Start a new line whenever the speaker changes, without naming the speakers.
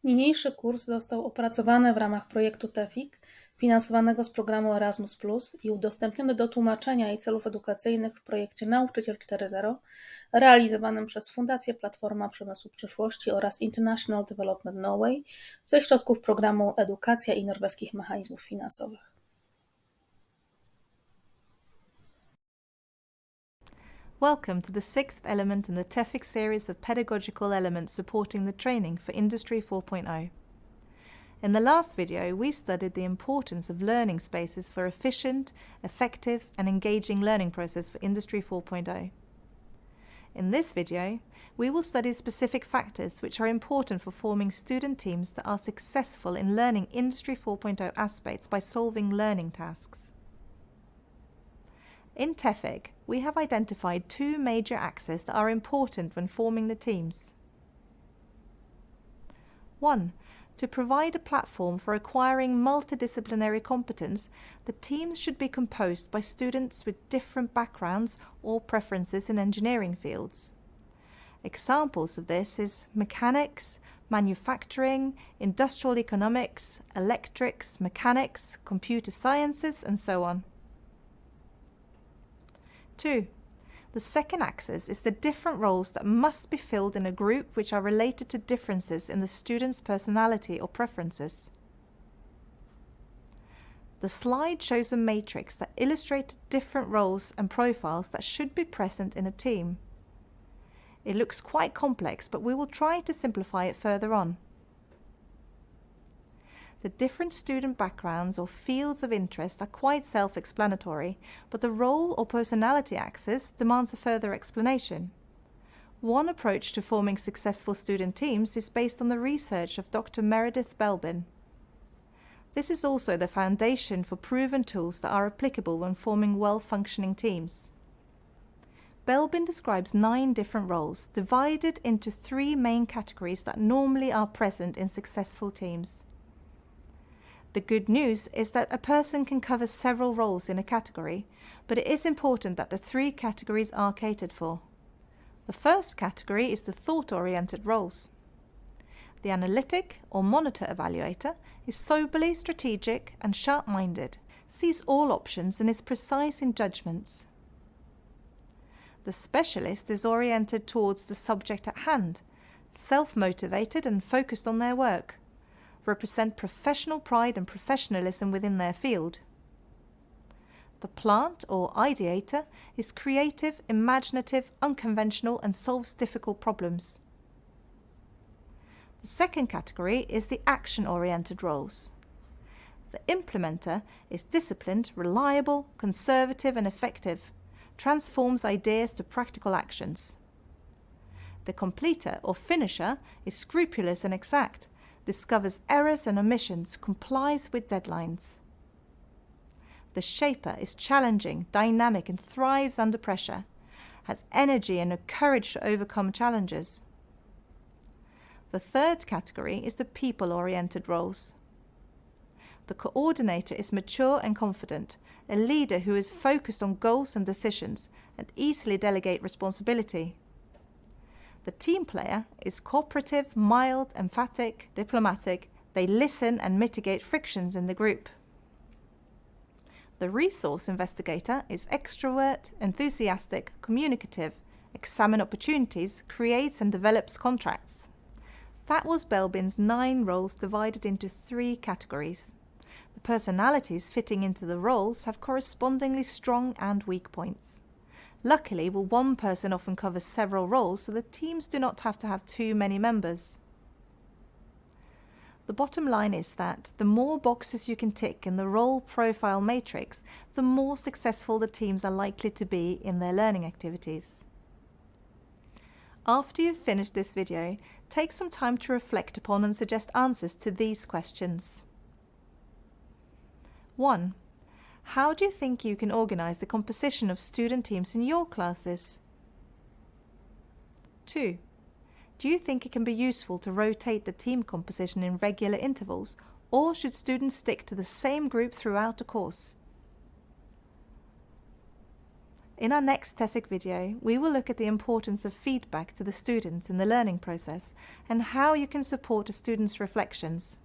Niniejszy kurs został opracowany w ramach projektu TEFFIC, finansowanego z programu Erasmus+, i udostępniony do tłumaczenia i celów edukacyjnych w projekcie Nauczyciel 4.0, realizowanym przez Fundację Platforma Przemysłu Przyszłości oraz International Development Norway ze środków programu Edukacja i norweskich mechanizmów finansowych.
Welcome to the sixth element in the TEFFIC series of pedagogical elements supporting the training for Industry 4.0. In the last video, we studied the importance of learning spaces for efficient, effective and engaging learning process for Industry 4.0. In this video, we will study specific factors which are important for forming student teams that are successful in learning Industry 4.0 aspects by solving learning tasks. In TEFFIC, we have identified two major axes that are important when forming the teams. 1. To provide a platform for acquiring multidisciplinary competence, the teams should be composed by students with different backgrounds or preferences in engineering fields. Examples of this is mechanics, manufacturing, industrial economics, electrics, mechanics, computer sciences, and so on. 2. The second axis is the different roles that must be filled in a group which are related to differences in the student's personality or preferences. The slide shows a matrix that illustrates different roles and profiles that should be present in a team. It looks quite complex, but we will try to simplify it further on. The different student backgrounds or fields of interest are quite self-explanatory, but the role or personality axis demands a further explanation. One approach to forming successful student teams is based on the research of Dr. M.Belbin. This is also the foundation for proven tools that are applicable when forming well-functioning teams. Belbin describes 9 different roles, divided into 3 main categories that normally are present in successful teams. The good news is that a person can cover several roles in a category, but it is important that the 3 categories are catered for. The first category is the thought-oriented roles. The analytic or monitor evaluator is soberly strategic and sharp-minded, sees all options and is precise in judgments. The specialist is oriented towards the subject at hand, self-motivated and focused on their work, represent professional pride and professionalism within their field. The plant or ideator is creative, imaginative, unconventional and solves difficult problems. The second category is the action-oriented roles. The implementer is disciplined, reliable, conservative and effective, transforms ideas to practical actions. The completer or finisher is scrupulous and exact, discovers errors and omissions, complies with deadlines. The shaper is challenging, dynamic and thrives under pressure, has energy and a courage to overcome challenges. The third category is the people-oriented roles. The coordinator is mature and confident, a leader who is focused on goals and decisions and easily delegate responsibility. The team player is cooperative, mild, emphatic, diplomatic. They listen and mitigate frictions in the group. The resource investigator is extrovert, enthusiastic, communicative, examines opportunities, creates and develops contracts. That was Belbin's 9 roles divided into 3 categories. The personalities fitting into the roles have correspondingly strong and weak points. Luckily, one person often covers several roles, so the teams do not have to have too many members. The bottom line is that the more boxes you can tick in the role profile matrix, the more successful the teams are likely to be in their learning activities. After you've finished this video, take some time to reflect upon and suggest answers to these questions. 1. How do you think you can organize the composition of student teams in your classes? 2. Do you think it can be useful to rotate the team composition in regular intervals, or should students stick to the same group throughout the course? In our next TEFFIC video, we will look at the importance of feedback to the students in the learning process and how you can support a student's reflections.